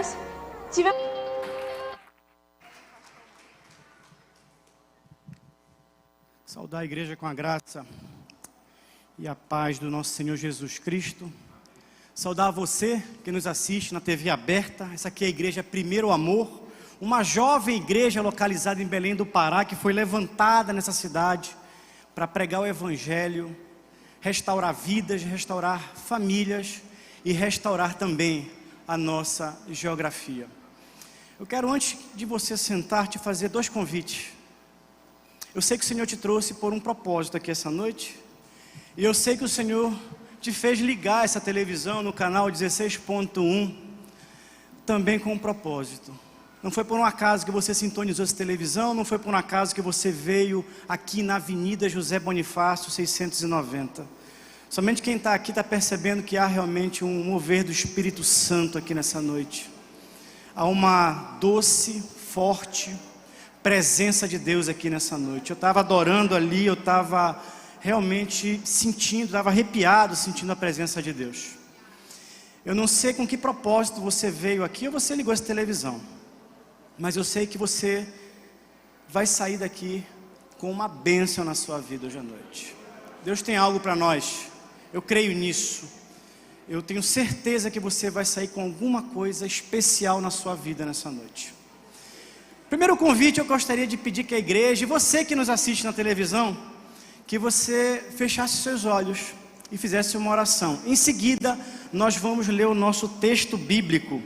nós tivemos... Saudar a igreja com a graça e a paz do nosso Senhor Jesus Cristo. Saudar você que nos assiste na TV aberta. Essa aqui é a igreja Primeiro Amor, uma jovem igreja localizada em Belém do Pará, que foi levantada nessa cidade para pregar o Evangelho, restaurar vidas, restaurar famílias e restaurar também a nossa geografia. Eu quero, antes de você sentar, te fazer 2 convites. Eu sei que o Senhor te trouxe por um propósito aqui essa noite, e eu sei que o Senhor te fez ligar essa televisão no canal 16.1 também com um propósito. Não foi por um acaso que você sintonizou essa televisão, não foi por um acaso que você veio aqui na Avenida José Bonifácio 690. Somente quem está aqui está percebendo que há realmente um mover do Espírito Santo aqui nessa noite. Há uma doce, forte presença de Deus aqui nessa noite. Eu estava adorando ali, eu estava realmente sentindo, estava arrepiado sentindo a presença de Deus. Eu não sei com que propósito você veio aqui ou você ligou essa televisão, mas eu sei que você vai sair daqui com uma bênção na sua vida hoje à noite. Deus tem algo para nós, eu creio nisso. Eu tenho certeza que você vai sair com alguma coisa especial na sua vida nessa noite. Primeiro convite, eu gostaria de pedir que a igreja, e você que nos assiste na televisão, que você fechasse seus olhos e fizesse uma oração. Em seguida, nós vamos ler o nosso texto bíblico,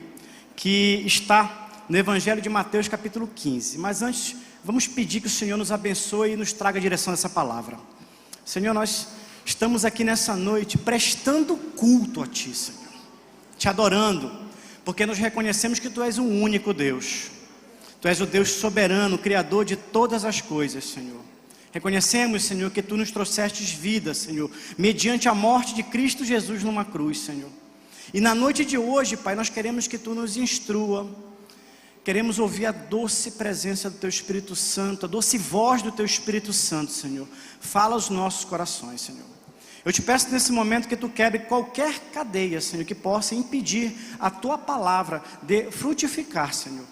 que está no Evangelho de Mateus capítulo 15. Mas antes, vamos pedir que o Senhor nos abençoe e nos traga a direção dessa palavra. Senhor, nós estamos aqui nessa noite prestando culto a Ti, Senhor, Te adorando, porque nós reconhecemos que Tu és um único Deus. Tu és o Deus soberano, Criador de todas as coisas, Senhor. Reconhecemos, Senhor, que Tu nos trouxestes vida, Senhor, mediante a morte de Cristo Jesus numa cruz, Senhor. E na noite de hoje, Pai, nós queremos que Tu nos instrua. Queremos ouvir a doce presença do Teu Espírito Santo, a doce voz do Teu Espírito Santo, Senhor. Fala aos nossos corações, Senhor. Eu te peço nesse momento que Tu quebre qualquer cadeia, Senhor, que possa impedir a Tua palavra de frutificar, Senhor,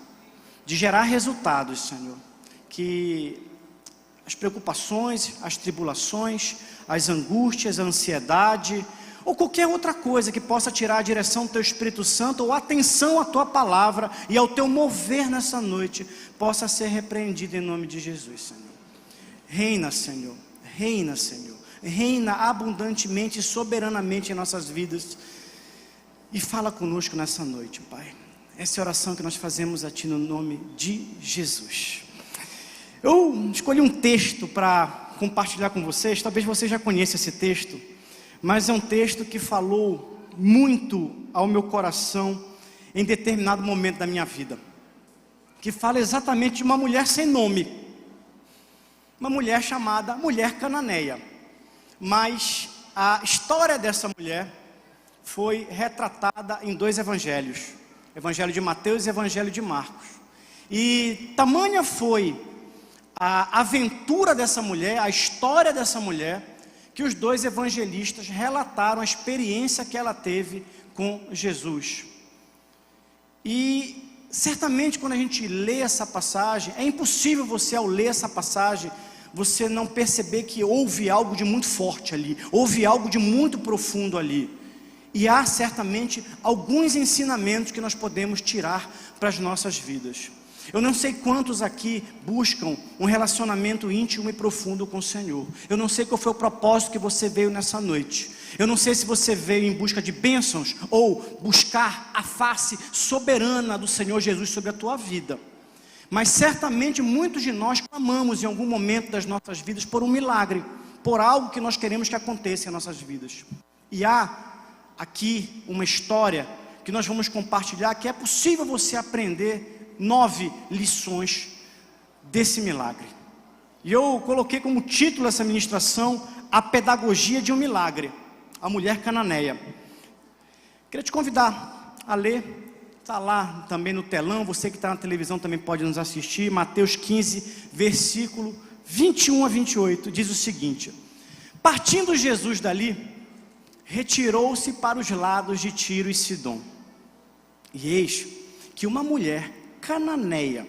de gerar resultados, Senhor. Que as preocupações, as tribulações, as angústias, a ansiedade, ou qualquer outra coisa que possa tirar a direção do Teu Espírito Santo, ou a atenção à Tua palavra e ao Teu mover nessa noite, possa ser repreendido em nome de Jesus, Senhor. Reina, Senhor, reina, Senhor, reina abundantemente e soberanamente em nossas vidas, e fala conosco nessa noite, Pai. Essa é a oração que nós fazemos a Ti no nome de Jesus. Eu escolhi um texto para compartilhar com vocês. Talvez você já conheça esse texto, mas é um texto que falou muito ao meu coração em determinado momento da minha vida, que fala exatamente de uma mulher sem nome, uma mulher chamada Mulher Cananeia. Mas a história dessa mulher foi retratada em 2 evangelhos, Evangelho de Mateus e Evangelho de Marcos. E tamanha foi a aventura dessa mulher, a história dessa mulher, que os 2 evangelistas relataram a experiência que ela teve com Jesus. E certamente quando a gente lê essa passagem, é impossível você, ao ler essa passagem, você não perceber que houve algo de muito forte ali, houve algo de muito profundo ali. E há certamente alguns ensinamentos que nós podemos tirar para as nossas vidas. Eu não sei quantos aqui buscam um relacionamento íntimo e profundo com o Senhor. Eu não sei qual foi o propósito que você veio nessa noite. Eu não sei se você veio em busca de bênçãos ou buscar a face soberana do Senhor Jesus sobre a tua vida. Mas certamente muitos de nós clamamos em algum momento das nossas vidas por um milagre, por algo que nós queremos que aconteça em nossas vidas. E há aqui uma história que nós vamos compartilhar, que é possível você aprender 9 lições desse milagre. E eu coloquei como título essa ministração: a pedagogia de um milagre, a mulher cananeia. Queria te convidar a ler, está lá também no telão, você que está na televisão também pode nos assistir. Mateus 15, versículo 21 a 28, diz o seguinte: partindo Jesus dali, retirou-se para os lados de Tiro e Sidom. E eis que uma mulher cananeia,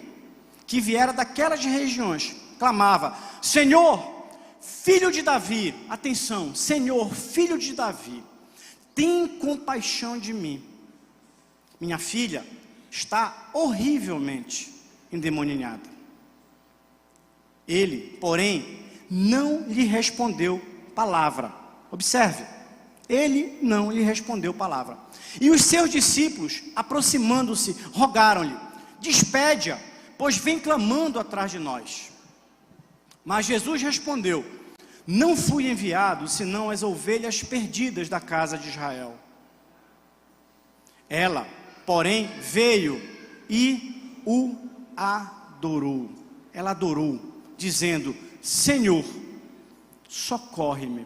que viera daquelas regiões, clamava: Senhor, filho de Davi, atenção, Senhor, filho de Davi, tem compaixão de mim. Minha filha está horrivelmente endemoniada. Ele, porém, não lhe respondeu palavra. Observe, ele não lhe respondeu palavra. E os seus discípulos, aproximando-se, rogaram-lhe: despede-a, pois vem clamando atrás de nós. Mas Jesus respondeu: não fui enviado senão as ovelhas perdidas da casa de Israel. Ela, porém, veio e o adorou. Ela adorou, dizendo: Senhor, socorre-me.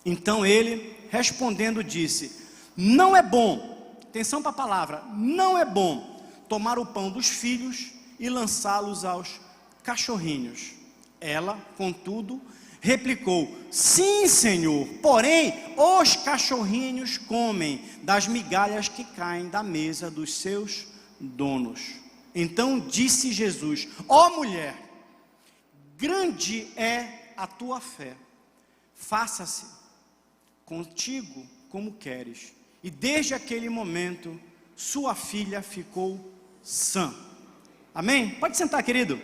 Então ele, respondendo, disse: não é bom, atenção para a palavra, não é bom tomar o pão dos filhos e lançá-los aos cachorrinhos. Ela, contudo, replicou: sim, Senhor, porém os cachorrinhos comem das migalhas que caem da mesa dos seus donos. Então disse Jesus: ó mulher, grande é a tua fé, faça-se contigo como queres. E desde aquele momento, sua filha ficou sã. Amém? Pode sentar, querido.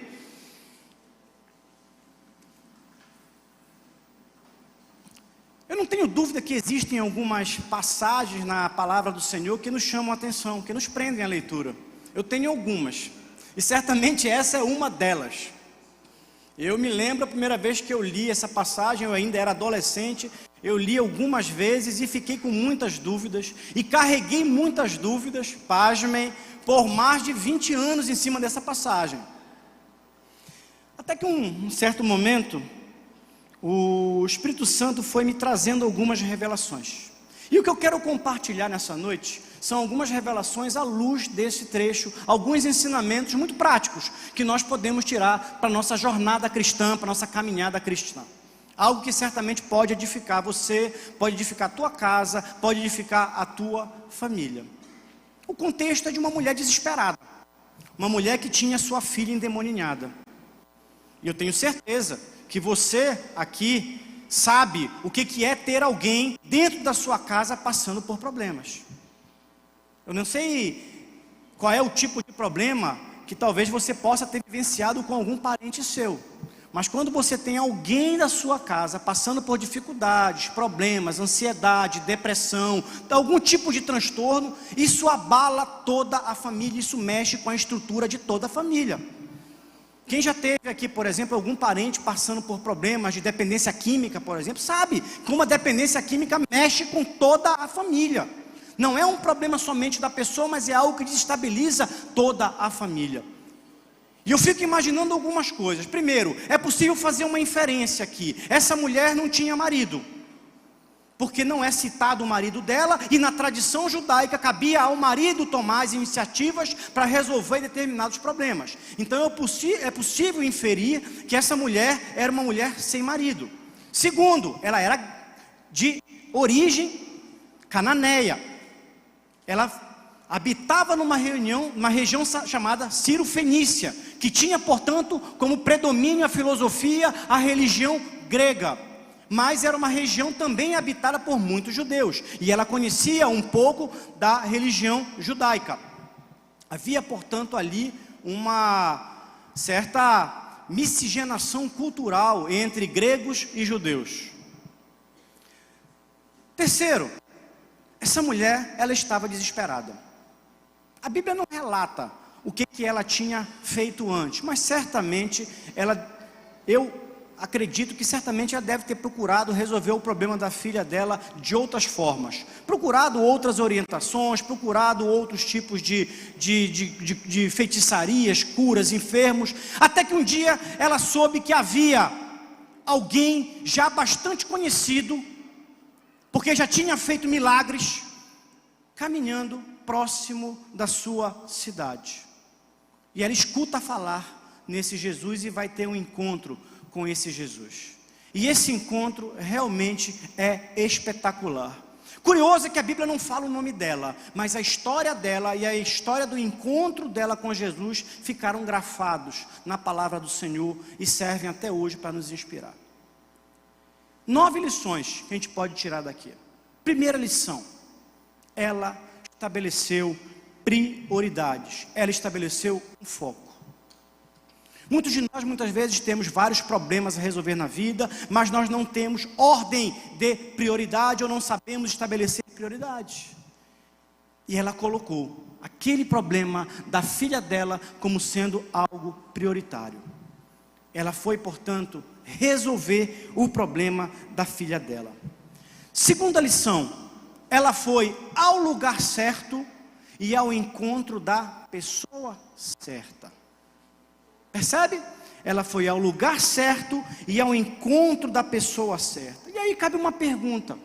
Eu não tenho dúvida que existem algumas passagens na palavra do Senhor que nos chamam a atenção, que nos prendem a leitura. Eu tenho algumas, e certamente essa é uma delas. Eu me lembro a primeira vez que eu li essa passagem, eu ainda era adolescente, eu li algumas vezes e fiquei com muitas dúvidas, e carreguei muitas dúvidas, pasmem, por mais de 20 anos em cima dessa passagem. Até que um certo momento, o Espírito Santo foi me trazendo algumas revelações. E o que eu quero compartilhar nessa noite são algumas revelações à luz desse trecho, alguns ensinamentos muito práticos que nós podemos tirar para a nossa jornada cristã, para a nossa caminhada cristã. Algo que certamente pode edificar você, pode edificar a tua casa, pode edificar a tua família. O contexto é de uma mulher desesperada, uma mulher que tinha sua filha endemoniada. E eu tenho certeza que você aqui sabe o que é ter alguém dentro da sua casa passando por problemas. Eu não sei qual é o tipo de problema que talvez você possa ter vivenciado com algum parente seu, mas quando você tem alguém da sua casa passando por dificuldades, problemas, ansiedade, depressão, algum tipo de transtorno, isso abala toda a família, isso mexe com a estrutura de toda a família. Quem já teve aqui, por exemplo, algum parente passando por problemas de dependência química, por exemplo, sabe que uma dependência química mexe com toda a família. Não é um problema somente da pessoa, mas é algo que desestabiliza toda a família. E eu fico imaginando algumas coisas. Primeiro, é possível fazer uma inferência aqui. Essa mulher não tinha marido, porque não é citado o marido dela, e na tradição judaica cabia ao marido tomar as iniciativas para resolver determinados problemas. Então é possível inferir que essa mulher era uma mulher sem marido. Segundo, ela era de origem cananeia. Ela habitava numa região chamada Ciro-Fenícia, que tinha, portanto, como predomínio a filosofia, a religião grega. Mas era uma região também habitada por muitos judeus, e ela conhecia um pouco da religião judaica. Havia, portanto, ali uma certa miscigenação cultural entre gregos e judeus. Terceiro, essa mulher, ela estava desesperada. A Bíblia não relata o que ela tinha feito antes, mas certamente eu acredito que certamente ela deve ter procurado resolver o problema da filha dela de outras formas, procurado outras orientações, procurado outros tipos de feitiçarias, curas, enfermos, até que um dia ela soube que havia alguém já bastante conhecido, porque já tinha feito milagres, caminhando próximo da sua cidade. E ela escuta falar nesse Jesus e vai ter um encontro com esse Jesus. E esse encontro realmente é espetacular. Curioso é que a Bíblia não fala o nome dela, mas a história dela e a história do encontro dela com Jesus ficaram grafados na palavra do Senhor e servem até hoje para nos inspirar. 9 lições que a gente pode tirar daqui. Primeira lição, ela estabeleceu prioridades, ela estabeleceu um foco. Muitos de nós muitas vezes temos vários problemas a resolver na vida, mas nós não temos ordem de prioridade ou não sabemos estabelecer prioridades. E ela colocou aquele problema da filha dela como sendo algo prioritário. Ela foi, portanto, resolver o problema da filha dela. Segunda lição, ela foi ao lugar certo e ao encontro da pessoa certa. Percebe? Ela foi ao lugar certo e ao encontro da pessoa certa. E aí cabe uma pergunta: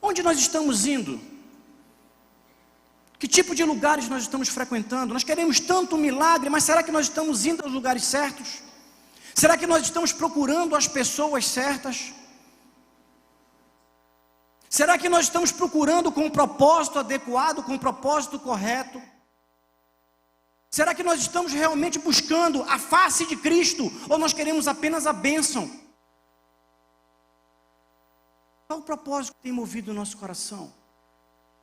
onde nós estamos indo? Que tipo de lugares nós estamos frequentando? Nós queremos tanto um milagre, mas será que nós estamos indo aos lugares certos? Será que nós estamos procurando as pessoas certas? Será que nós estamos procurando com um propósito adequado, com um propósito correto? Será que nós estamos realmente buscando a face de Cristo, ou nós queremos apenas a bênção? Qual o propósito que tem movido o nosso coração?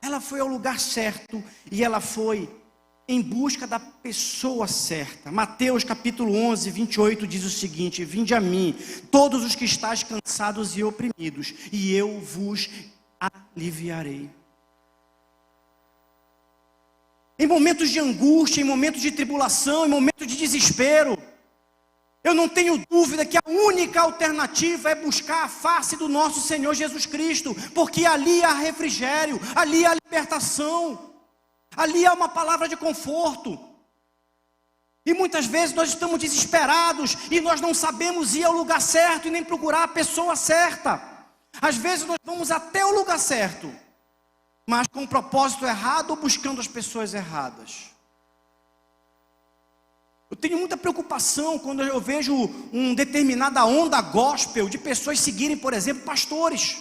Ela foi ao lugar certo e ela foi em busca da pessoa certa. Mateus capítulo 11, 28 diz o seguinte: vinde a mim, todos os que estáis cansados e oprimidos, e eu vos aliviarei. Em momentos de angústia, em momentos de tribulação, em momentos de desespero, eu não tenho dúvida que a única alternativa é buscar a face do nosso Senhor Jesus Cristo, porque ali há refrigério, ali há libertação, ali há uma palavra de conforto. E muitas vezes nós estamos desesperados e nós não sabemos ir ao lugar certo e nem procurar a pessoa certa. Às vezes nós vamos até o lugar certo, mas com o propósito errado ou buscando as pessoas erradas. Eu tenho muita preocupação quando eu vejo uma determinada onda gospel de pessoas seguirem, por exemplo, pastores.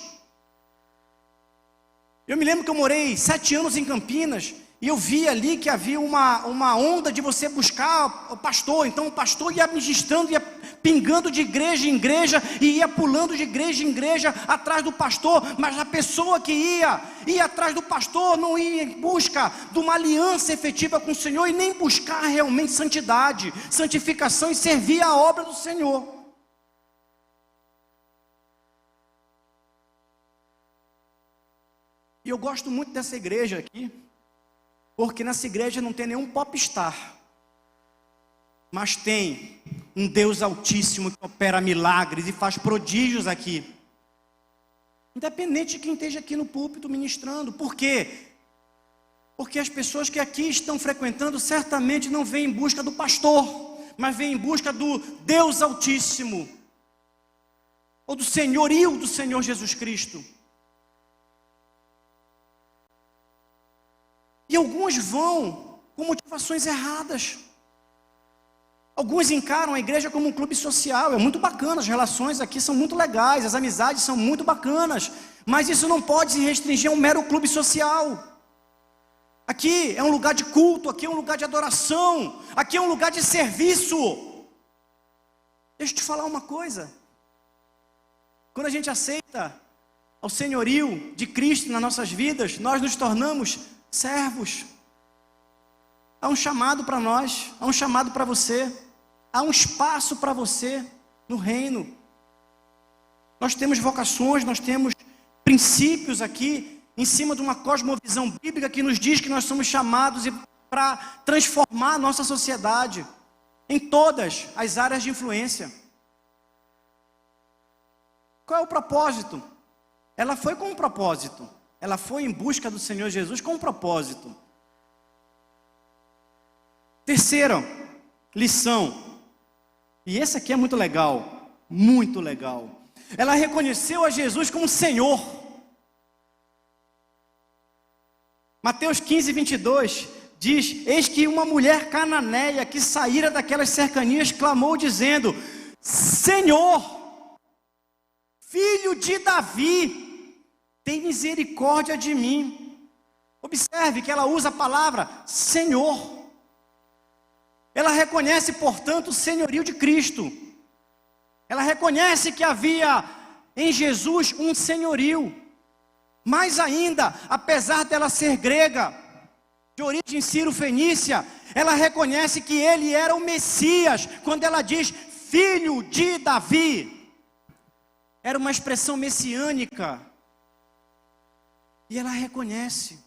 Eu me lembro que eu morei 7 anos em Campinas e eu vi ali que havia uma onda de você buscar o pastor. Então o pastor ia ministrando, ia pingando de igreja em igreja e ia pulando de igreja em igreja atrás do pastor, mas a pessoa que ia atrás do pastor não ia em busca de uma aliança efetiva com o Senhor e nem buscar realmente santidade, santificação e servir a obra do Senhor. E eu gosto muito dessa igreja aqui, porque nessa igreja não tem nenhum popstar, mas tem um Deus altíssimo que opera milagres e faz prodígios aqui, independente de quem esteja aqui no púlpito ministrando. Por quê? Porque as pessoas que aqui estão frequentando certamente não vêm em busca do pastor, mas vêm em busca do Deus altíssimo, ou do senhorio do Senhor Jesus Cristo. E alguns vão com motivações erradas. Alguns encaram a igreja como um clube social. É muito bacana, as relações aqui são muito legais, as amizades são muito bacanas, mas isso não pode se restringir a um mero clube social. Aqui é um lugar de culto, aqui é um lugar de adoração, aqui é um lugar de serviço. Deixa eu te falar uma coisa: quando a gente aceita o senhorio de Cristo nas nossas vidas, nós nos tornamos servos. Há um chamado para nós, há um chamado para você, há um espaço para você no reino. Nós temos vocações, nós temos princípios aqui, em cima de uma cosmovisão bíblica que nos diz que nós somos chamados para transformar a nossa sociedade, em todas as áreas de influência. Qual é o propósito? Ela foi com um propósito. Ela foi em busca do Senhor Jesus com um propósito. Terceira lição, e essa aqui é muito legal, muito legal. Ela reconheceu a Jesus como Senhor. Mateus 15, 22 diz: eis que uma mulher cananeia que saíra daquelas cercanias clamou dizendo: Senhor, filho de Davi, tem misericórdia de mim. Observe que ela usa a palavra Senhor. Ela reconhece, portanto, o senhorio de Cristo. Ela reconhece que havia em Jesus um senhorio. Mais ainda, apesar dela ser grega, de origem sírio-fenícia, ela reconhece que ele era o Messias, quando ela diz, filho de Davi. Era uma expressão messiânica. E ela reconhece.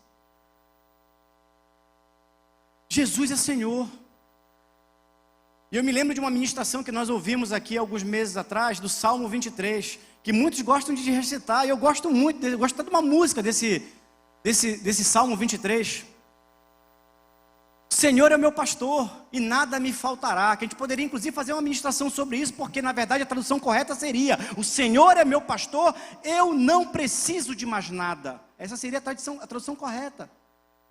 Jesus é Senhor. E eu me lembro de uma ministração que nós ouvimos aqui alguns meses atrás, do Salmo 23, que muitos gostam de recitar, e eu gosto muito, eu gosto de uma música desse Salmo 23. O Senhor é o meu pastor, e nada me faltará. Que a gente poderia inclusive fazer uma ministração sobre isso, porque na verdade a tradução correta seria, o Senhor é meu pastor, eu não preciso de mais nada. Essa seria a tradução correta.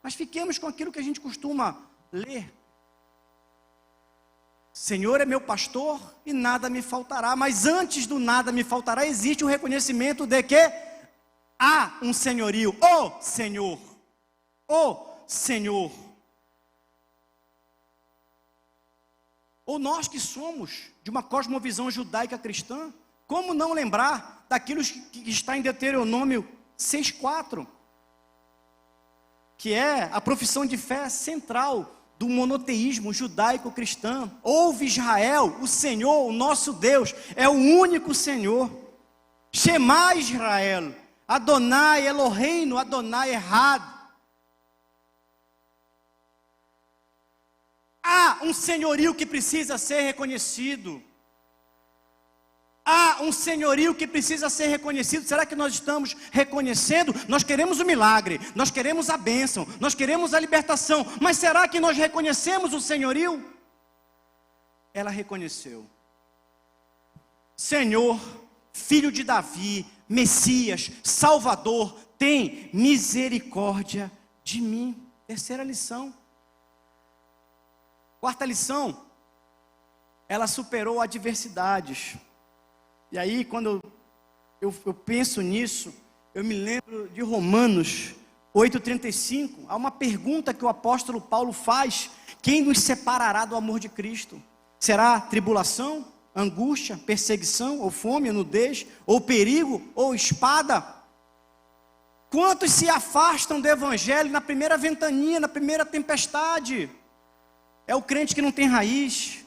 Mas fiquemos com aquilo que a gente costuma ler. Senhor é meu pastor e nada me faltará. Mas antes do nada me faltará, existe o reconhecimento de que há um senhorio. O Senhor. O Senhor. Ou nós que somos de uma cosmovisão judaica cristã, como não lembrar daquilo que está em Deuteronômio 6,4? Que é a profissão de fé central do monoteísmo judaico-cristão. Ouve Israel, o Senhor, o nosso Deus, é o único Senhor. Shema Israel, Adonai Eloheinu, Adonai Errad. Há um senhorio que precisa ser reconhecido. Há um senhorio que precisa ser reconhecido. Será que nós estamos reconhecendo? Nós queremos o milagre, nós queremos a bênção, nós queremos a libertação. Mas será que nós reconhecemos o senhorio? Ela reconheceu. Senhor, filho de Davi, Messias, Salvador, tem misericórdia de mim. Terceira lição. Quarta lição. Ela superou adversidades. E aí, quando eu penso nisso, eu me lembro de Romanos 8,35. Há uma pergunta que o apóstolo Paulo faz: quem nos separará do amor de Cristo? Será tribulação, angústia, perseguição, ou fome, ou nudez, ou perigo, ou espada? Quantos se afastam do evangelho na primeira ventania, na primeira tempestade? É o crente que não tem raiz,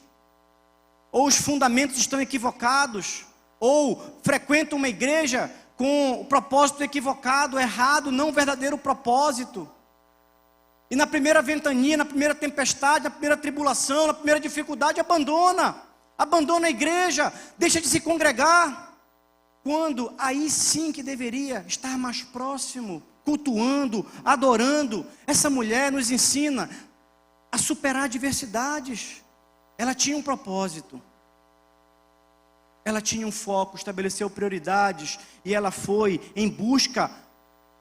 ou os fundamentos estão equivocados, ou frequenta uma igreja com o propósito equivocado, errado, não o verdadeiro propósito. E na primeira ventania, na primeira tempestade, na primeira tribulação, na primeira dificuldade, abandona a igreja, deixa de se congregar. Quando aí sim que deveria estar mais próximo, cultuando, adorando. Essa mulher nos ensina a superar adversidades. Ela tinha um propósito. Ela tinha um foco, estabeleceu prioridades, e ela foi em busca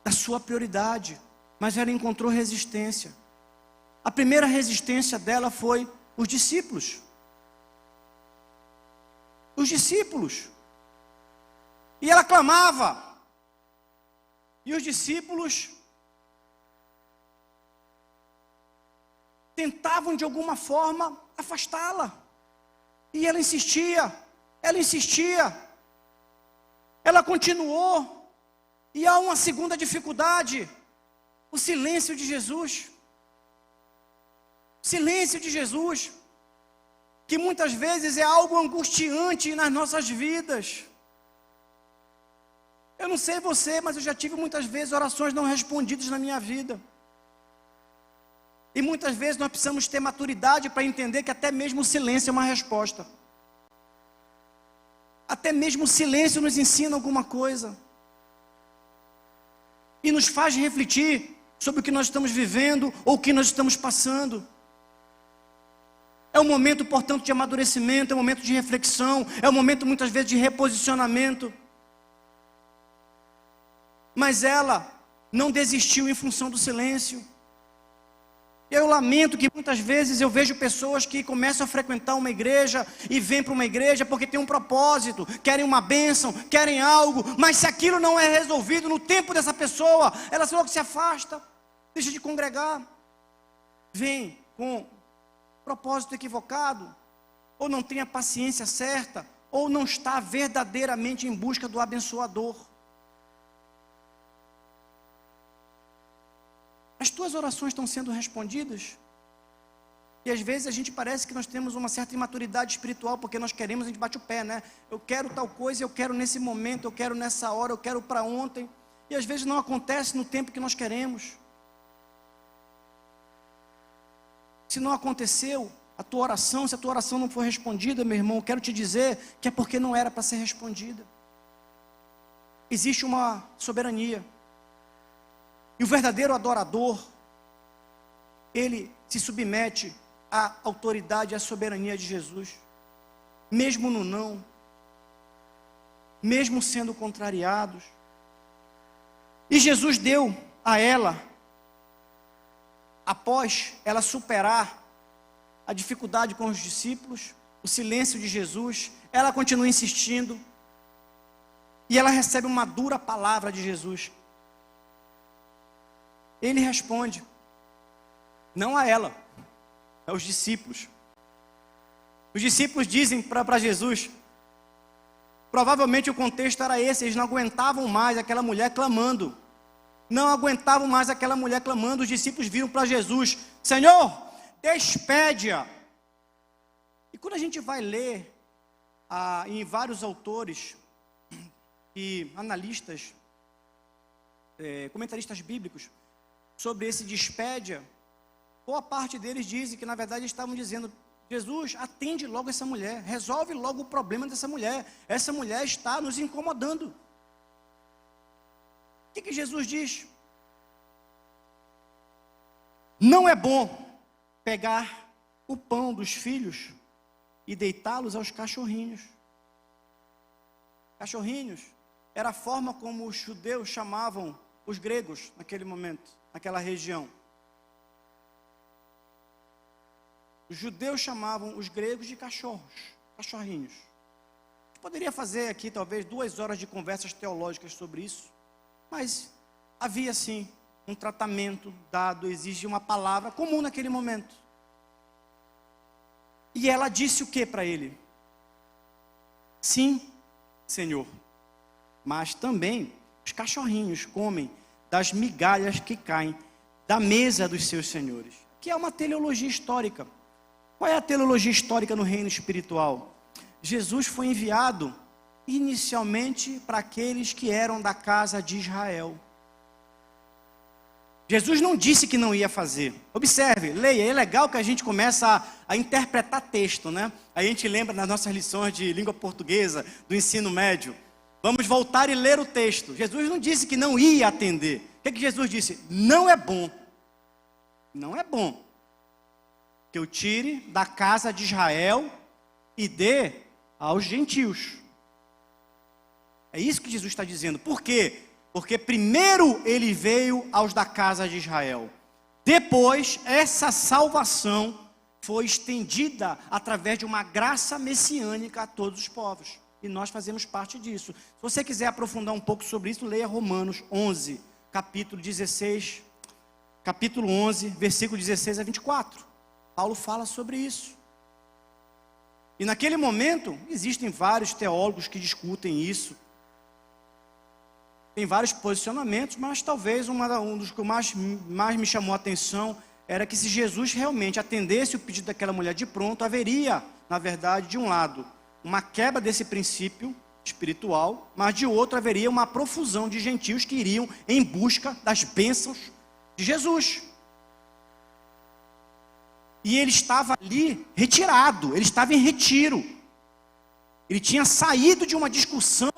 da sua prioridade, mas ela encontrou resistência. A primeira resistência dela foi os discípulos. Os discípulos. E ela clamava, e os discípulos tentavam de alguma forma afastá-la, e ela insistia. Ela continuou, e há uma segunda dificuldade: o silêncio de Jesus. Silêncio de Jesus, que muitas vezes é algo angustiante nas nossas vidas. Eu não sei você, mas eu já tive muitas vezes orações não respondidas na minha vida. E muitas vezes nós precisamos ter maturidade para entender que até mesmo o silêncio é uma resposta. Até mesmo o silêncio nos ensina alguma coisa. E nos faz refletir sobre o que nós estamos vivendo ou o que nós estamos passando. É um momento, portanto, de amadurecimento, é um momento de reflexão, é um momento muitas vezes de reposicionamento. Mas ela não desistiu em função do silêncio. Eu lamento que muitas vezes eu vejo pessoas que começam a frequentar uma igreja e vêm para uma igreja porque tem um propósito, querem uma bênção, querem algo, mas se aquilo não é resolvido no tempo dessa pessoa, ela logo se afasta, deixa de congregar, vem com propósito equivocado, ou não tem a paciência certa, ou não está verdadeiramente em busca do abençoador. As tuas orações estão sendo respondidas? E às vezes a gente parece que nós temos uma certa imaturidade espiritual, porque nós queremos, a gente bate o pé, né? Eu quero tal coisa, eu quero nesse momento, eu quero nessa hora, eu quero para ontem. E às vezes não acontece no tempo que nós queremos. Se não aconteceu a tua oração, se a tua oração não foi respondida, meu irmão, eu quero te dizer que é porque não era para ser respondida. Existe uma soberania. E o verdadeiro adorador, ele se submete à autoridade e à soberania de Jesus, mesmo no não, mesmo sendo contrariados. E Jesus deu a ela, após ela superar a dificuldade com os discípulos, o silêncio de Jesus, ela continua insistindo, e ela recebe uma dura palavra de Jesus. Ele responde, não a ela, aos discípulos. Os discípulos dizem para Jesus, provavelmente o contexto era esse, eles não aguentavam mais aquela mulher clamando. Não aguentavam mais aquela mulher clamando. Os discípulos viram para Jesus, Senhor, despede-a. E quando a gente vai ler em vários autores e analistas, comentaristas bíblicos, sobre esse despede-a, boa parte deles dizem que na verdade estavam dizendo, Jesus, atende logo essa mulher, resolve logo o problema dessa mulher, essa mulher está nos incomodando. O que Jesus diz? Não é bom pegar o pão dos filhos e deitá-los aos cachorrinhos. Cachorrinhos era a forma como os judeus chamavam os gregos naquele momento, naquela região. Os judeus chamavam os gregos de cachorros, cachorrinhos. A gente poderia fazer aqui talvez 2 horas de conversas teológicas sobre isso, mas havia sim um tratamento dado, exige uma palavra comum naquele momento. E ela disse o que para ele? Sim, Senhor, mas também os cachorrinhos comem das migalhas que caem da mesa dos seus senhores, que é uma teleologia histórica. Qual é a teleologia histórica no reino espiritual? Jesus foi enviado inicialmente para aqueles que eram da casa de Israel. Jesus não disse que não ia fazer. Observe, leia, é legal que a gente começa a interpretar texto, né? A gente lembra nas nossas lições de língua portuguesa, do ensino médio. Vamos voltar e ler o texto. Jesus não disse que não ia atender. O que Jesus disse? Não é bom. Não é bom que eu tire da casa de Israel e dê aos gentios. É isso que Jesus está dizendo. Por quê? Porque primeiro ele veio aos da casa de Israel. Depois, essa salvação foi estendida através de uma graça messiânica a todos os povos. E nós fazemos parte disso. Se você quiser aprofundar um pouco sobre isso, leia Romanos 11, capítulo 11, versículo 16 a 24. Paulo fala sobre isso. E naquele momento, existem vários teólogos que discutem isso. Tem vários posicionamentos, mas talvez um dos que mais me chamou a atenção era que se Jesus realmente atendesse o pedido daquela mulher de pronto, haveria, na verdade, de um lado, uma quebra desse princípio espiritual, mas de outro haveria uma profusão de gentios que iriam em busca das bênçãos de Jesus. E ele estava ali retirado, ele estava em retiro. Ele tinha saído de uma discussão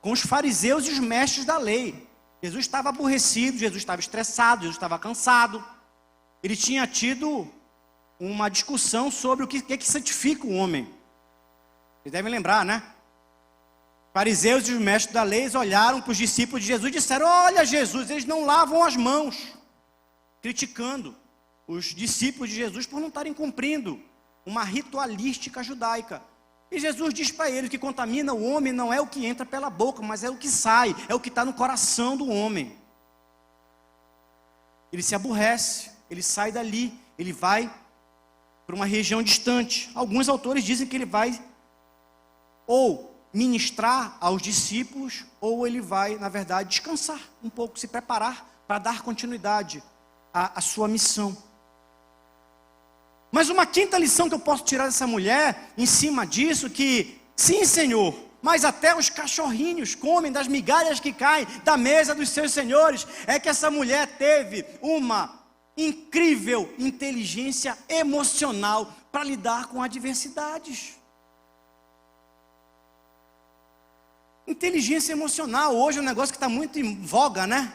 com os fariseus e os mestres da lei. Jesus estava aborrecido, Jesus estava estressado, Jesus estava cansado. Ele tinha tido uma discussão sobre o que santifica o homem. Vocês devem lembrar, né? Os fariseus e os mestres da lei olharam para os discípulos de Jesus e disseram, olha Jesus, eles não lavam as mãos. Criticando. os discípulos de Jesus por não estarem cumprindo uma ritualística judaica. E Jesus diz para eles que contamina o homem não é o que entra pela boca, mas é o que sai, é o que está no coração do homem. Ele se aborrece, ele sai dali, ele vai para uma região distante. Alguns autores dizem que ele vai ou ministrar aos discípulos, ou ele vai, na verdade, descansar um pouco, se preparar para dar continuidade à sua missão. Mas uma quinta lição que eu posso tirar dessa mulher, em cima disso, que, sim, Senhor, mas até os cachorrinhos comem das migalhas que caem da mesa dos seus senhores, é que essa mulher teve uma incrível inteligência emocional para lidar com adversidades. Inteligência emocional, hoje é um negócio que está muito em voga, né?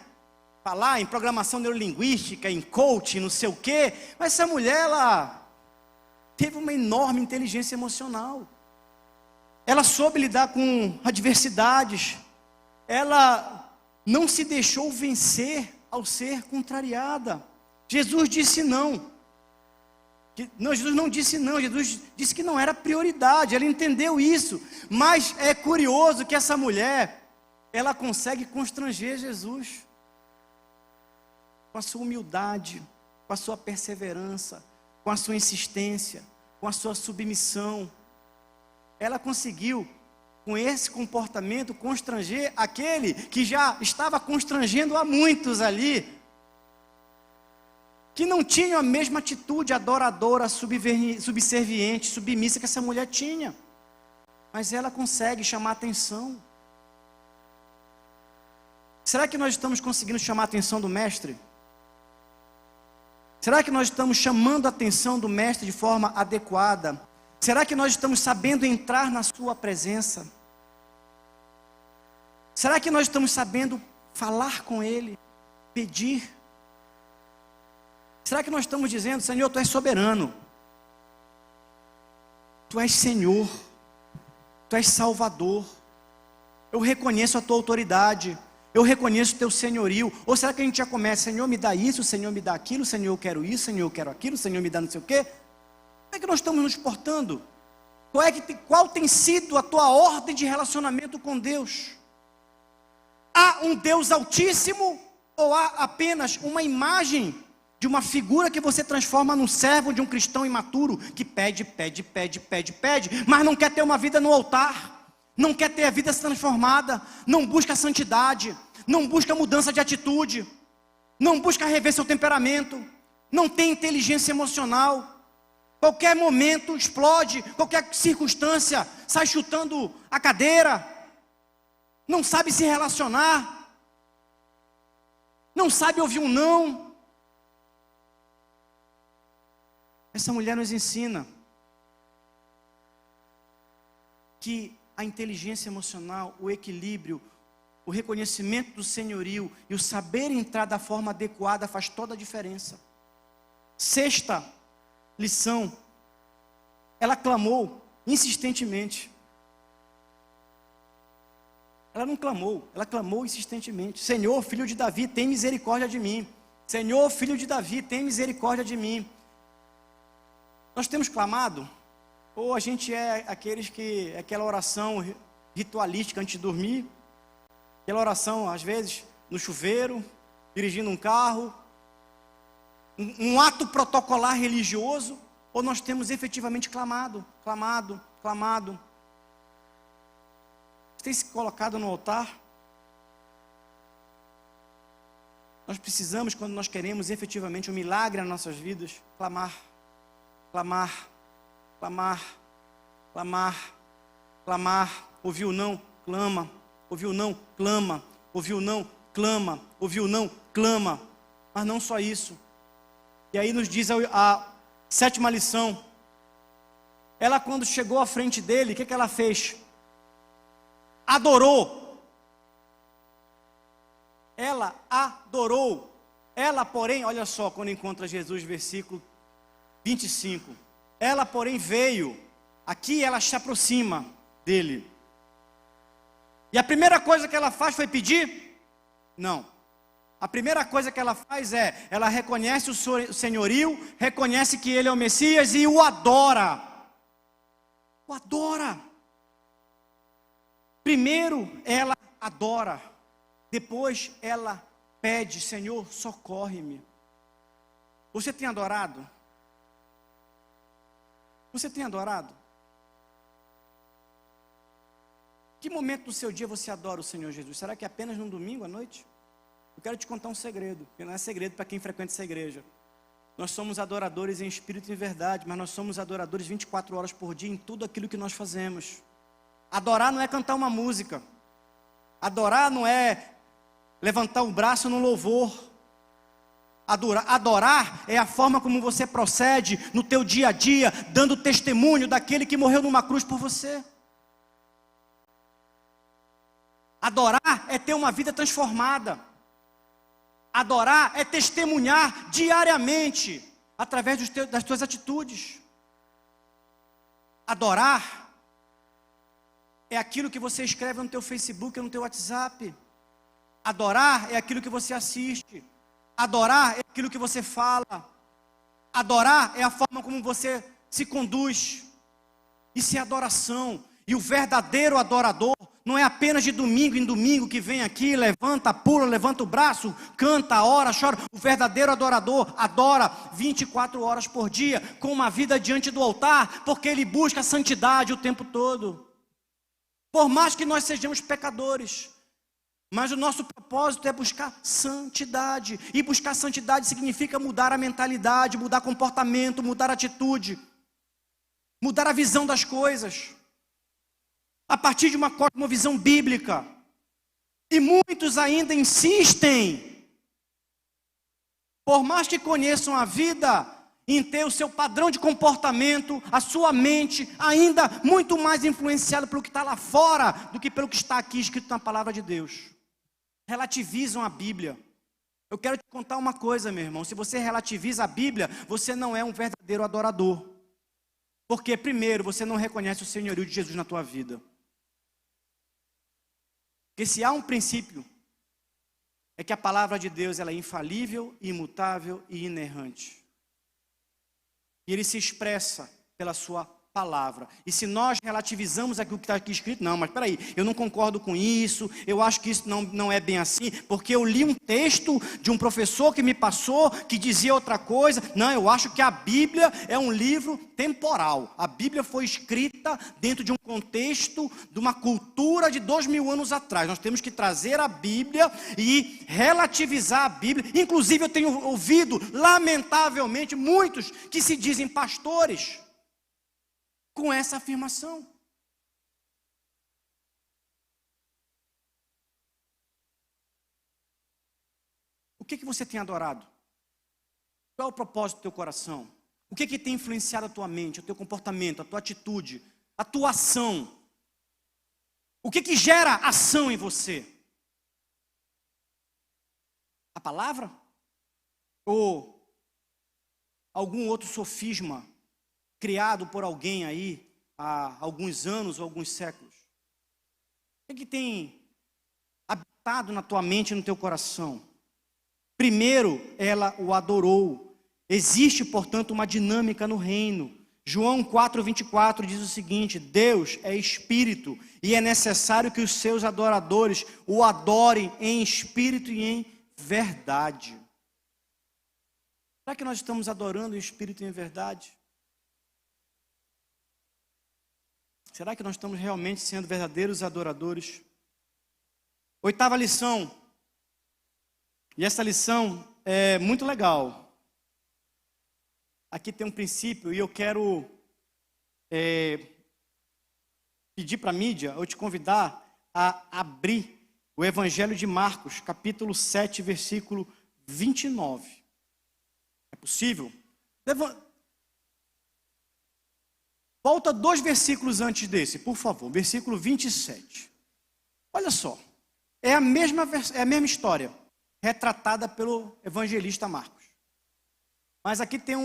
Falar em programação neurolinguística, em coaching, não sei o quê. Mas essa mulher, ela teve uma enorme inteligência emocional. Ela soube lidar com adversidades. Ela não se deixou vencer ao ser contrariada. Jesus disse não. Não, Jesus não disse não, Jesus disse que não era prioridade, ela entendeu isso. Mas é curioso que essa mulher, ela consegue constranger Jesus. Com a sua humildade, com a sua perseverança, com a sua insistência, com a sua submissão. Ela conseguiu, com esse comportamento, constranger aquele que já estava constrangendo a muitos ali, que não tinham a mesma atitude adoradora, subserviente, submissa que essa mulher tinha. Mas ela consegue chamar atenção. Será que nós estamos conseguindo chamar a atenção do Mestre? Será que nós estamos chamando a atenção do Mestre de forma adequada? Será que nós estamos sabendo entrar na sua presença? Será que nós estamos sabendo falar com Ele, pedir? Será que nós estamos dizendo, Senhor, Tu és soberano, Tu és Senhor, Tu és Salvador, eu reconheço a Tua autoridade, eu reconheço o Teu senhorio? Ou será que a gente já começa, Senhor, me dá isso, Senhor, me dá aquilo, Senhor, eu quero isso, Senhor, eu quero aquilo, Senhor, me dá não sei o quê? Como é que nós estamos nos portando? Qual tem sido a tua ordem de relacionamento com Deus? Há um Deus altíssimo ou há apenas uma imagem de uma figura que você transforma num servo de um cristão imaturo que pede, mas não quer ter uma vida no altar, não quer ter a vida transformada, não busca santidade, não busca mudança de atitude, não busca rever seu temperamento, não tem inteligência emocional? Qualquer momento explode, qualquer circunstância sai chutando a cadeira, não sabe se relacionar, não sabe ouvir um não. Essa mulher nos ensina que a inteligência emocional, o equilíbrio, o reconhecimento do senhorio e o saber entrar da forma adequada faz toda a diferença. Sexta lição, ela clamou insistentemente. Ela não clamou, ela clamou insistentemente. Senhor, filho de Davi, tem misericórdia de mim. Senhor, filho de Davi, tem misericórdia de mim. Nós temos clamado? Ou a gente é aqueles que, aquela oração ritualística antes de dormir, aquela oração, às vezes, no chuveiro, dirigindo um carro, um ato protocolar religioso, ou nós temos efetivamente clamado? Você tem se colocado no altar? Nós precisamos, quando nós queremos efetivamente um milagre nas nossas vidas, clamar. Ouviu não? Clama. Ouviu não? Clama. Ouviu não? Clama. Ouviu não? Clama. Mas não só isso. E aí nos diz a sétima lição. Ela, quando chegou à frente dele, o que ela fez? Adorou. Ela adorou. Ela, porém, olha só, quando encontra Jesus, versículo 25. Ela, porém, veio. Aqui ela se aproxima dele. E a primeira coisa que ela faz foi pedir? Não. a primeira coisa que ela faz é, ela reconhece o senhorio, reconhece que ele é o Messias e o adora. O adora. Primeiro ela adora, depois ela pede: Senhor, socorre-me. Você tem adorado? Você tem adorado? Que momento do seu dia você adora o Senhor Jesus? Será que é apenas num domingo à noite? Eu quero te contar um segredo, que não é segredo para quem frequenta essa igreja. Nós somos adoradores em espírito e em verdade, mas nós somos adoradores 24 horas por dia em tudo aquilo que nós fazemos. Adorar não é cantar uma música. Adorar não é levantar o braço no louvor. Adorar é a forma como você procede no teu dia a dia, dando testemunho daquele que morreu numa cruz por você. Adorar é ter uma vida transformada. Adorar é testemunhar diariamente, através das tuas atitudes. Adorar é aquilo que você escreve no teu Facebook ou no teu WhatsApp. Adorar é aquilo que você assiste. Adorar é aquilo que você fala. Adorar é a forma como você se conduz. Isso é adoração. E o verdadeiro adorador não é apenas de domingo em domingo que vem aqui, levanta, pula, levanta o braço, canta, ora, chora. O verdadeiro adorador adora 24 horas por dia, com uma vida diante do altar, porque ele busca a santidade o tempo todo. Por mais que nós sejamos pecadores, mas o nosso propósito é buscar santidade. E buscar santidade significa mudar a mentalidade, mudar comportamento, mudar atitude, mudar a visão das coisas, a partir de uma cosmovisão bíblica. E muitos ainda insistem, por mais que conheçam a vida, em ter o seu padrão de comportamento, a sua mente ainda muito mais influenciada pelo que está lá fora do que pelo que está aqui escrito na palavra de Deus. Relativizam a Bíblia. Eu quero te contar uma coisa, meu irmão: se você relativiza a Bíblia, você não é um verdadeiro adorador. Porque primeiro, você não reconhece o senhorio de Jesus na tua vida. Porque se há um princípio, é que a palavra de Deus ela é infalível, imutável e inerrante. E ele se expressa pela sua palavra. E se nós relativizamos aquilo que está aqui escrito, não, mas espera aí, eu não concordo com isso, eu acho que isso não é bem assim, porque eu li um texto de um professor que me passou, que dizia outra coisa. Não, eu acho que a Bíblia é um livro temporal. A Bíblia foi escrita dentro de um contexto, de uma cultura de 2000 anos atrás. Nós temos que trazer a Bíblia e relativizar a Bíblia. Inclusive eu tenho ouvido, lamentavelmente, muitos que se dizem pastores com essa afirmação. O que você tem adorado? Qual é o propósito do teu coração? O que tem influenciado a tua mente, o teu comportamento, a tua atitude, a tua ação? O que gera ação em você? A palavra? Ou algum outro sofisma criado por alguém aí há alguns anos ou alguns séculos? O que tem habitado na tua mente e no teu coração? Primeiro, ela o adorou. Existe, portanto, uma dinâmica no reino. João 4:24 diz o seguinte: Deus é espírito e é necessário que os seus adoradores o adorem em espírito e em verdade. Será que nós estamos adorando em espírito e em verdade? Será que nós estamos realmente sendo verdadeiros adoradores? 8ª lição. E essa lição é muito legal. Aqui tem um princípio e eu quero pedir para a mídia, ou te convidar a abrir o Evangelho de Marcos, capítulo 7, versículo 29. É possível? Volta 2 versículos antes desse, por favor. Versículo 27. Olha só. É a mesma história, retratada pelo evangelista Marcos. Mas aqui tem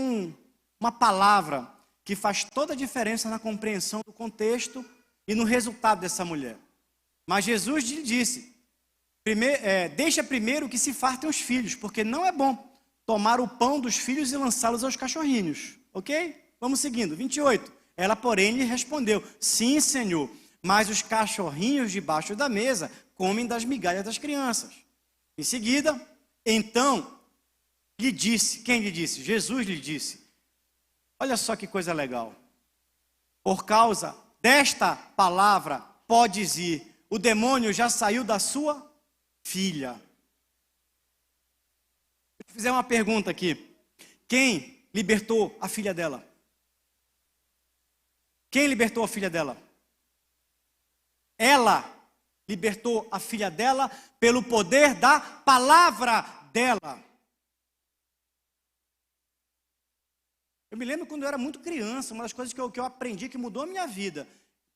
uma palavra que faz toda a diferença na compreensão do contexto e no resultado dessa mulher. Mas Jesus lhe disse: Deixa primeiro que se fartem os filhos, porque não é bom tomar o pão dos filhos e lançá-los aos cachorrinhos. Ok? Vamos seguindo. 28. Ela, porém, lhe respondeu: sim, Senhor, mas os cachorrinhos debaixo da mesa comem das migalhas das crianças. Em seguida, então, lhe disse, quem lhe disse? Jesus lhe disse. Olha só que coisa legal. Por causa desta palavra, podes ir. O demônio já saiu da sua filha. Vou te fazer uma pergunta aqui. Quem libertou a filha dela? Quem libertou a filha dela? Ela libertou a filha dela pelo poder da palavra dela. Eu me lembro quando eu era muito criança, uma das coisas que eu aprendi que mudou a minha vida.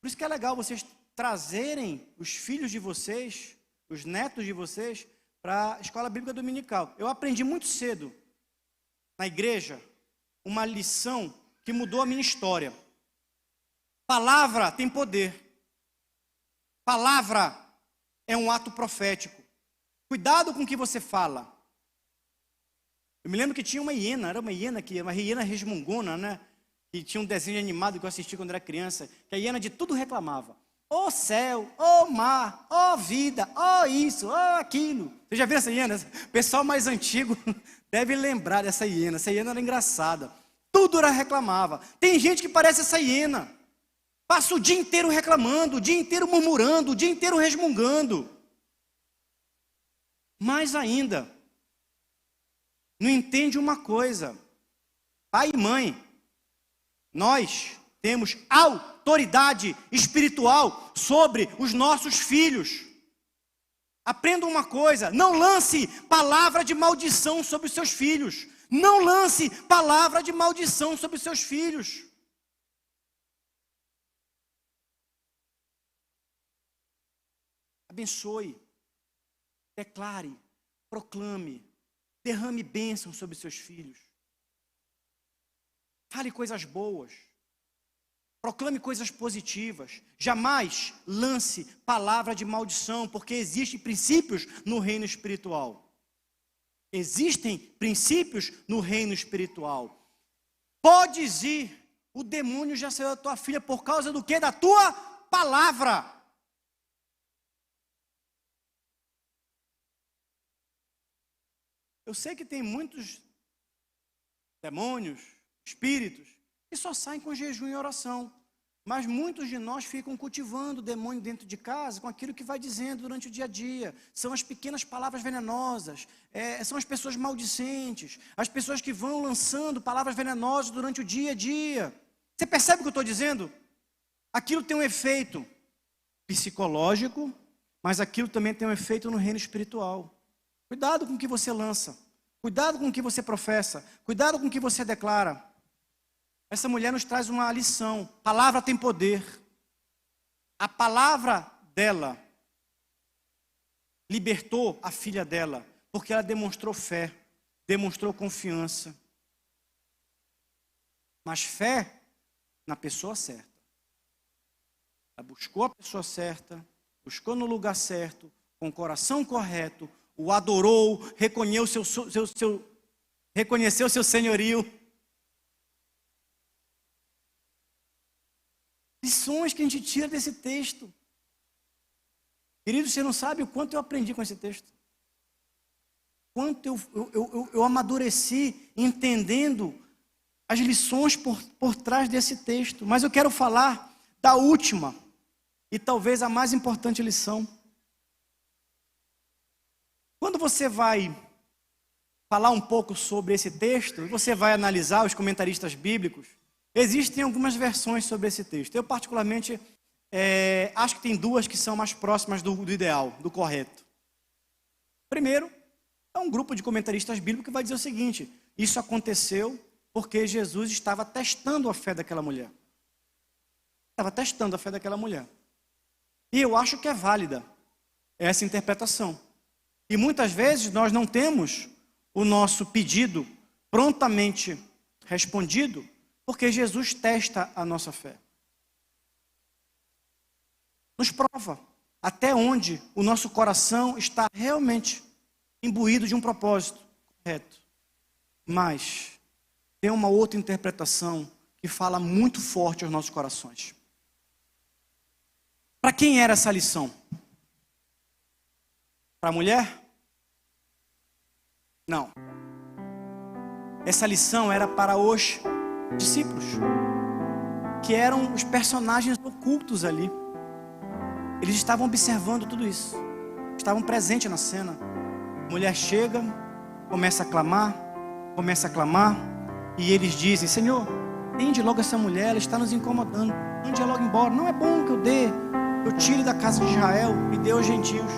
Por isso que é legal vocês trazerem os filhos de vocês, os netos de vocês, para a escola bíblica dominical. Eu aprendi muito cedo, na igreja, uma lição que mudou a minha história. Palavra tem poder. Palavra é um ato profético. Cuidado com o que você fala. Eu me lembro que tinha uma hiena, era uma hiena resmungona, né? E tinha um desenho animado que eu assisti quando era criança, que a hiena de tudo reclamava. Ô céu, ô mar, ô vida, ô isso, ô aquilo. Você já viu essa hiena? O pessoal mais antigo deve lembrar dessa hiena. Essa hiena era engraçada. Tudo ela reclamava. Tem gente que parece essa hiena. Passa o dia inteiro reclamando, o dia inteiro murmurando, o dia inteiro resmungando. Mais ainda, não entende uma coisa. Pai e mãe, nós temos autoridade espiritual sobre os nossos filhos. Aprenda uma coisa, não lance palavra de maldição sobre os seus filhos. Não lance palavra de maldição sobre os seus filhos. Abençoe, declare, proclame, derrame bênção sobre seus filhos. Fale coisas boas. Proclame coisas positivas. Jamais lance palavra de maldição, porque existem princípios no reino espiritual. Existem princípios no reino espiritual. Podes ir, o demônio já saiu da tua filha por causa do quê? Da tua palavra. Eu sei que tem muitos demônios, espíritos, que só saem com jejum e oração. Mas muitos de nós ficam cultivando o demônio dentro de casa com aquilo que vai dizendo durante o dia a dia. São as pequenas palavras venenosas, são as pessoas maldicentes, as pessoas que vão lançando palavras venenosas durante o dia a dia. Você percebe o que eu estou dizendo? Aquilo tem um efeito psicológico, mas aquilo também tem um efeito no reino espiritual. Cuidado com o que você lança, cuidado com o que você professa, cuidado com o que você declara. Essa mulher nos traz uma lição. Palavra tem poder. A palavra dela libertou a filha dela, porque ela demonstrou fé, demonstrou confiança. Mas fé na pessoa certa. Ela buscou a pessoa certa, buscou no lugar certo, com o coração correto, o adorou, reconheceu seu senhorio. Lições que a gente tira desse texto. Querido, você não sabe o quanto eu aprendi com esse texto. Quanto eu amadureci entendendo as lições por trás desse texto. Mas eu quero falar da última e talvez a mais importante lição. Quando você vai falar um pouco sobre esse texto, você vai analisar os comentaristas bíblicos, existem algumas versões sobre esse texto. Eu particularmente acho que tem duas que são mais próximas do ideal, do correto. Primeiro, é um grupo de comentaristas bíblicos que vai dizer o seguinte: isso aconteceu porque Jesus estava testando a fé daquela mulher. Estava testando a fé daquela mulher. E eu acho que é válida essa interpretação. E muitas vezes nós não temos o nosso pedido prontamente respondido, porque Jesus testa a nossa fé. Nos prova. até onde o nosso coração está realmente imbuído de um propósito correto. Mas tem uma outra interpretação que fala muito forte aos nossos corações. Para quem era essa lição? Para a mulher? Não. Essa lição era para os discípulos, que eram os personagens ocultos ali. Eles estavam observando tudo isso, estavam presentes na cena. A mulher chega, começa a clamar, e eles dizem: Senhor, atende logo essa mulher, ela está nos incomodando, mande ela logo embora. Não é bom que eu tire da casa de Israel e dê aos gentios.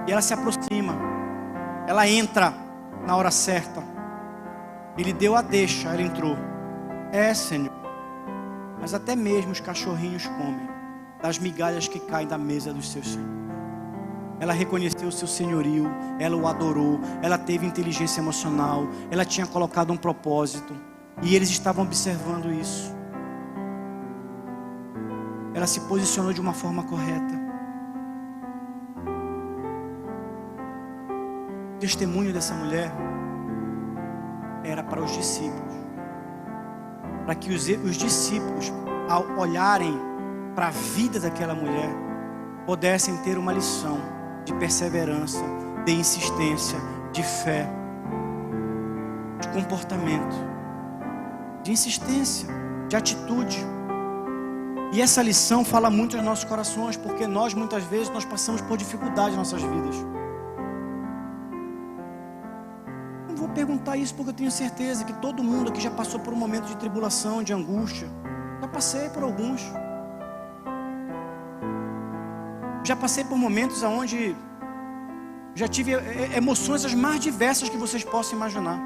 E ela se aproxima, ela entra na hora certa. Ele deu a deixa, ela entrou. Senhor, mas até mesmo os cachorrinhos comem das migalhas que caem da mesa dos seus senhores. Ela reconheceu o seu senhorio, ela o adorou, ela teve inteligência emocional, ela tinha colocado um propósito, e eles estavam observando isso. Ela se posicionou de uma forma correta. O testemunho dessa mulher era para os discípulos, para que os discípulos, ao olharem para a vida daquela mulher, pudessem ter uma lição de perseverança, de insistência, de fé, de comportamento, de insistência, de atitude. E essa lição fala muito aos nossos corações, porque muitas vezes nós passamos por dificuldades em nossas vidas. Não vou perguntar isso porque eu tenho certeza que todo mundo aqui já passou por um momento de tribulação, de angústia. Já passei por alguns. Já passei por momentos onde já tive emoções as mais diversas que vocês possam imaginar.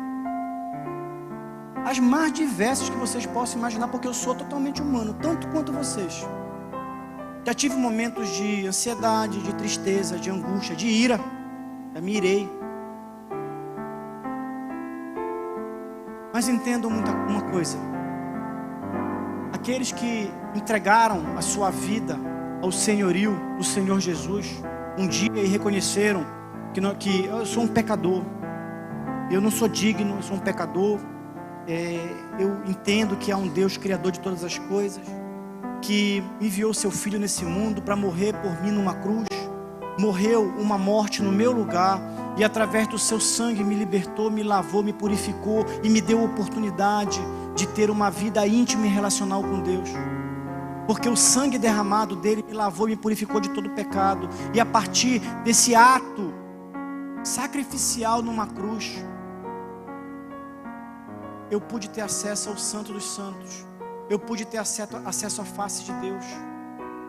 As mais diversas que vocês possam imaginar, porque eu sou totalmente humano, tanto quanto vocês. Já tive momentos de ansiedade, de tristeza, de angústia, de ira. Já me irei. Mas entendam uma coisa. Aqueles que entregaram a sua vida ao senhorio do Senhor Jesus, um dia e reconheceram que eu sou um pecador, eu não sou digno, eu sou um pecador, eu entendo que há um Deus criador de todas as coisas, que enviou seu Filho nesse mundo para morrer por mim numa cruz, morreu uma morte no meu lugar, e através do seu sangue me libertou, me lavou, me purificou e me deu a oportunidade de ter uma vida íntima e relacional com Deus. Porque o sangue derramado dele me lavou e me purificou de todo pecado. E a partir desse ato sacrificial numa cruz, eu pude ter acesso ao Santo dos Santos. Eu pude ter acesso à face de Deus.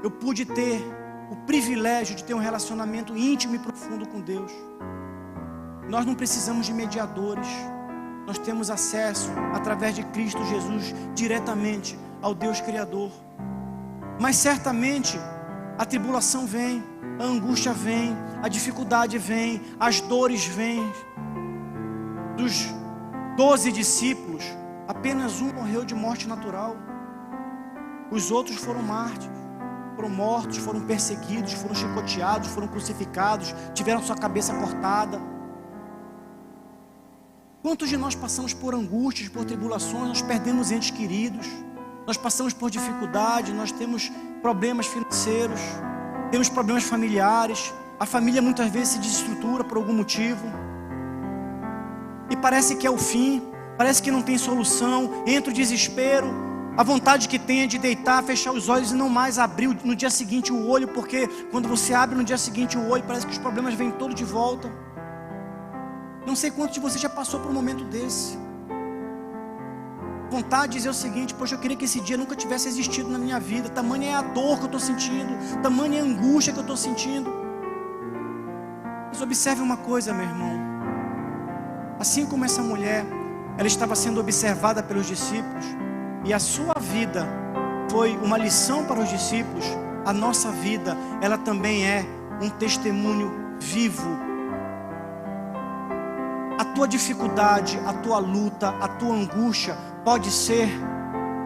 Eu pude ter o privilégio de ter um relacionamento íntimo e profundo com Deus. Nós não precisamos de mediadores. Nós temos acesso, através de Cristo Jesus, diretamente ao Deus Criador. Mas certamente a tribulação vem, a angústia vem, a dificuldade vem, as dores vêm. Dos 12 discípulos, apenas um morreu de morte natural. Os outros foram mártires, foram mortos, foram perseguidos, foram chicoteados, foram crucificados, tiveram sua cabeça cortada. Quantos de nós passamos por angústias, por tribulações, nós perdemos entes queridos, nós passamos por dificuldade, nós temos problemas financeiros, temos problemas familiares, a família muitas vezes se desestrutura por algum motivo, e parece que é o fim, parece que não tem solução, entra o desespero, a vontade que tem é de deitar, fechar os olhos e não mais abrir no dia seguinte o olho, porque quando você abre no dia seguinte o olho, parece que os problemas vêm todos de volta. Não sei quantos de vocês já passou por um momento desse. Vontade de dizer o seguinte: poxa, eu queria que esse dia nunca tivesse existido na minha vida. Tamanha é a dor que eu estou sentindo, tamanha é a angústia que eu estou sentindo. Mas observe uma coisa, meu irmão. Assim como essa mulher, ela estava sendo observada pelos discípulos, e a sua vida foi uma lição para os discípulos, a nossa vida, ela também é um testemunho vivo. A tua dificuldade, a tua luta, a tua angústia pode ser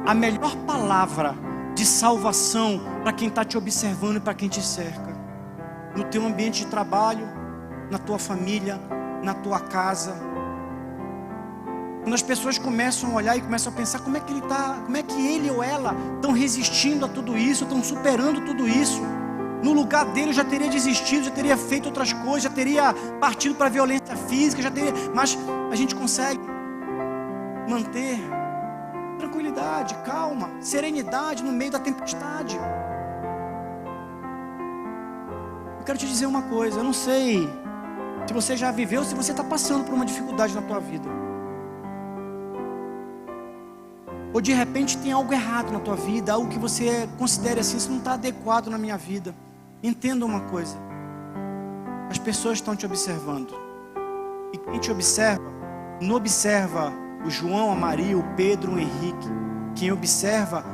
a melhor palavra de salvação para quem está te observando e para quem te cerca. no teu ambiente de trabalho, na tua família, na tua casa. Quando as pessoas começam a olhar e começam a pensar como é que ele ou ela estão resistindo a tudo isso, estão superando tudo isso. No lugar dele eu já teria desistido, já teria feito outras coisas, já teria partido para a violência física, mas a gente consegue manter tranquilidade, calma, serenidade no meio da tempestade. Eu quero te dizer uma coisa, eu não sei se você já viveu, se você está passando por uma dificuldade na tua vida, ou de repente tem algo errado na tua vida, algo que você considere assim, isso não está adequado na minha vida. Entenda uma coisa, as pessoas estão te observando, e quem te observa, não observa o João, a Maria, o Pedro, o Henrique. Quem observa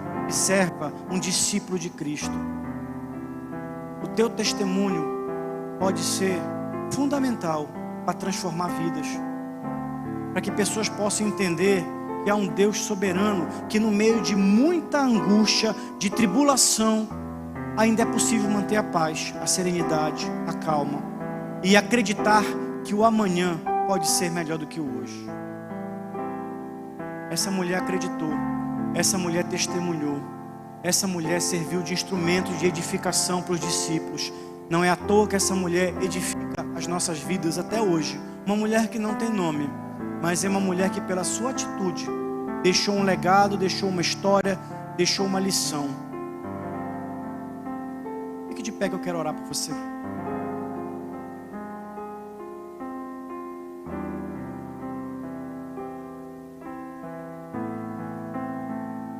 um discípulo de Cristo. O teu testemunho pode ser fundamental para transformar vidas, para que pessoas possam entender que há um Deus soberano, que no meio de muita angústia, de tribulação, ainda é possível manter a paz, a serenidade, a calma, e acreditar que o amanhã pode ser melhor do que o hoje. Essa mulher acreditou, essa mulher testemunhou, essa mulher serviu de instrumento de edificação para os discípulos. Não é à toa que essa mulher edifica as nossas vidas até hoje. Uma mulher que não tem nome, mas é uma mulher que pela sua atitude deixou um legado, deixou uma história, deixou uma lição. Fique de pé que eu quero orar por você.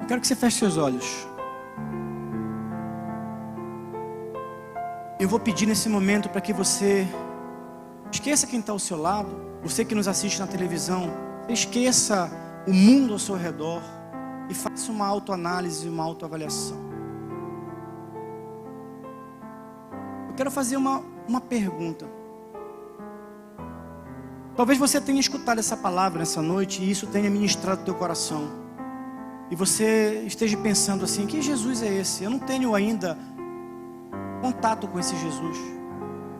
Eu quero que você feche seus olhos. Eu vou pedir nesse momento para que você esqueça quem está ao seu lado, você que nos assiste na televisão, esqueça o mundo ao seu redor e faça uma autoanálise, uma autoavaliação. Eu quero fazer uma pergunta. Talvez você tenha escutado essa palavra nessa noite e isso tenha ministrado o teu coração. E você esteja pensando assim, que Jesus é esse? Eu não tenho ainda contato com esse Jesus.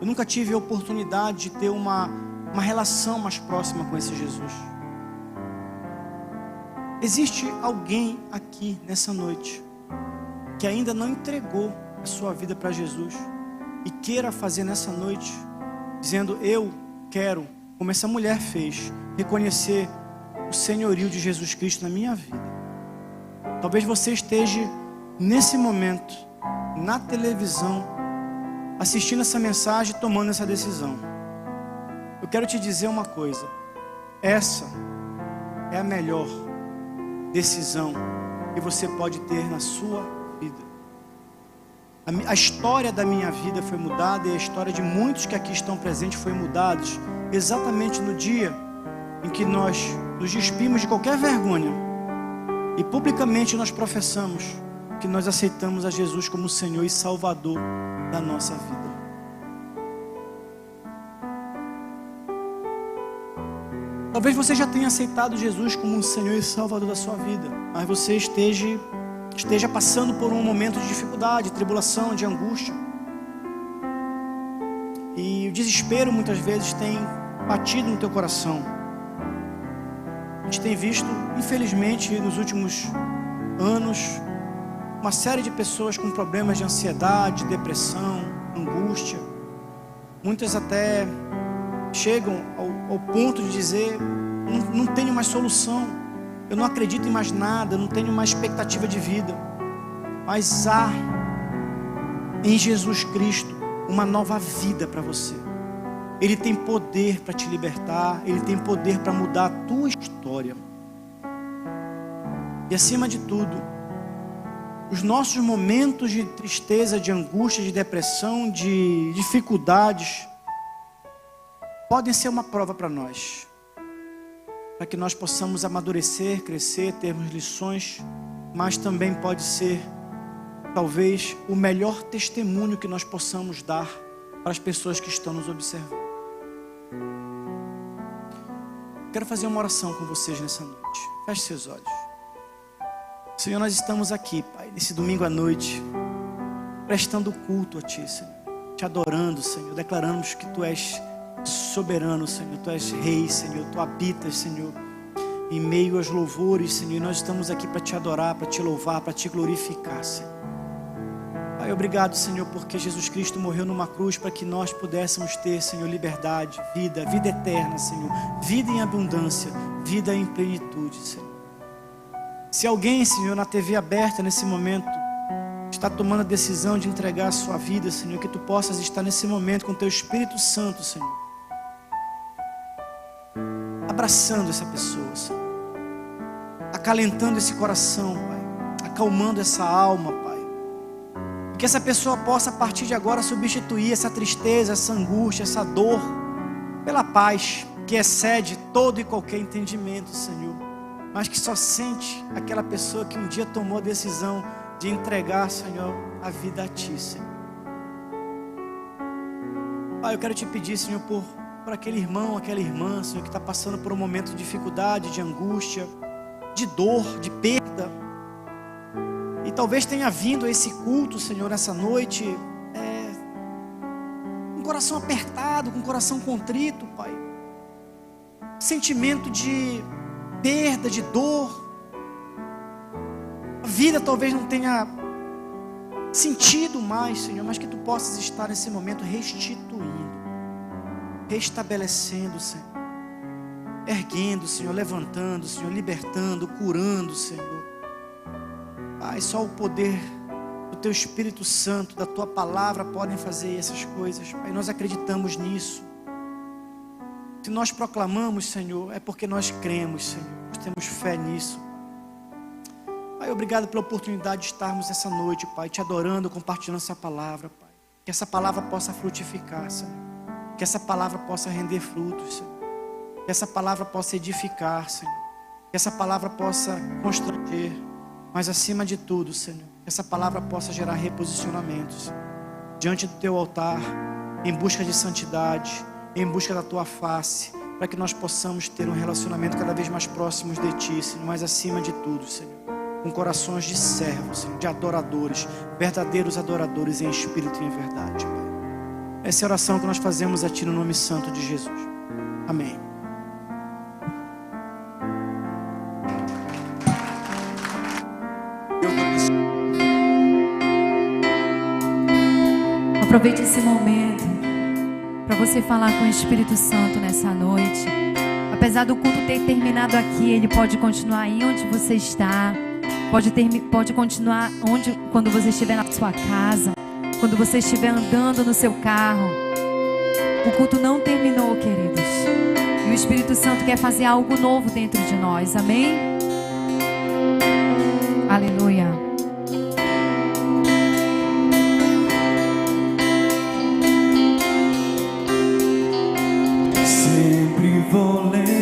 Eu nunca tive a oportunidade de ter uma relação mais próxima com esse Jesus. Existe alguém aqui nessa noite que ainda não entregou a sua vida para Jesus e queira fazer nessa noite, dizendo, eu quero, como essa mulher fez, reconhecer o senhorio de Jesus Cristo na minha vida. Talvez você esteja nesse momento na televisão assistindo essa mensagem, tomando essa decisão. Eu quero te dizer uma coisa, essa é a melhor decisão que você pode ter na sua vida. A história da minha vida foi mudada e a história de muitos que aqui estão presentes foi mudada exatamente no dia em que nós nos despimos de qualquer vergonha e publicamente nós professamos que nós aceitamos a Jesus como Senhor e Salvador da nossa vida. Talvez você já tenha aceitado Jesus como Senhor e Salvador da sua vida, mas você esteja passando por um momento de dificuldade, de tribulação, de angústia. E o desespero muitas vezes tem batido no teu coração. A gente tem visto, infelizmente, nos últimos anos, uma série de pessoas com problemas de ansiedade, depressão, angústia. Muitas até chegam ao ponto de dizer, não tenho mais solução, eu não acredito em mais nada, eu não tenho mais expectativa de vida. Mas há em Jesus Cristo uma nova vida para você. Ele tem poder para te libertar, Ele tem poder para mudar a tua história. E acima de tudo, os nossos momentos de tristeza, de angústia, de depressão, de dificuldades, podem ser uma prova para nós, para que nós possamos amadurecer, crescer, termos lições, mas também pode ser, talvez, o melhor testemunho que nós possamos dar para as pessoas que estão nos observando. Quero fazer uma oração com vocês nessa noite. Feche seus olhos. Senhor, nós estamos aqui, Pai, nesse domingo à noite, prestando culto a Ti, Senhor. te adorando, Senhor. Declaramos que Tu és soberano, Senhor. Tu és rei, Senhor. Tu habitas, Senhor, em meio aos louvores, Senhor. E nós estamos aqui para te adorar, para te louvar, para te glorificar, Senhor. Pai, obrigado, Senhor, porque Jesus Cristo morreu numa cruz para que nós pudéssemos ter, Senhor, liberdade, vida eterna, Senhor. Vida em abundância, vida em plenitude, Senhor. Se alguém, Senhor, na TV aberta nesse momento está tomando a decisão de entregar a sua vida, Senhor, que Tu possas estar nesse momento com Teu Espírito Santo, Senhor, abraçando essa pessoa, Senhor, acalentando esse coração, Pai, acalmando essa alma, Pai, e que essa pessoa possa a partir de agora substituir essa tristeza, essa angústia, essa dor pela paz que excede todo e qualquer entendimento, Senhor, mas que só sente aquela pessoa que um dia tomou a decisão de entregar, Senhor, a vida a Ti, Senhor. Pai, eu quero Te pedir, Senhor, por aquele irmão, aquela irmã, Senhor, que está passando por um momento de dificuldade, de angústia, de dor, de perda, e talvez tenha vindo a esse culto, Senhor, nessa noite, com o coração apertado, com o coração contrito, Pai, sentimento de perda, de dor. A vida talvez não tenha sentido mais, Senhor, mas que Tu possas estar nesse momento restituindo, restabelecendo, Senhor, erguendo, Senhor, levantando, Senhor, libertando, curando, Senhor. Pai, só o poder do Teu Espírito Santo, da Tua palavra podem fazer essas coisas, Pai, nós acreditamos nisso. Se nós proclamamos, Senhor, é porque nós cremos, Senhor, nós temos fé nisso. Pai, obrigado pela oportunidade de estarmos essa noite, Pai, Te adorando, compartilhando essa palavra, Pai. Que essa palavra possa frutificar, Senhor. Que essa palavra possa render frutos, Senhor. Que essa palavra possa edificar, Senhor. Que essa palavra possa constranger. Mas acima de tudo, Senhor, que essa palavra possa gerar reposicionamentos diante do Teu altar, em busca de santidade, em busca da Tua face, para que nós possamos ter um relacionamento cada vez mais próximos de Ti, Senhor. Mas acima de tudo, Senhor, com corações de servos, Senhor, de adoradores, verdadeiros adoradores em espírito e em verdade, Pai. Essa é a oração que nós fazemos a Ti no nome santo de Jesus. Amém. Aproveite esse momento para você falar com o Espírito Santo nessa noite. Apesar do culto ter terminado aqui, ele pode continuar aí onde você está. Pode continuar quando você estiver na sua casa, quando você estiver andando no seu carro. O culto não terminou, queridos. E o Espírito Santo quer fazer algo novo dentro de nós. Amém? Aleluia. Sempre vou lembrar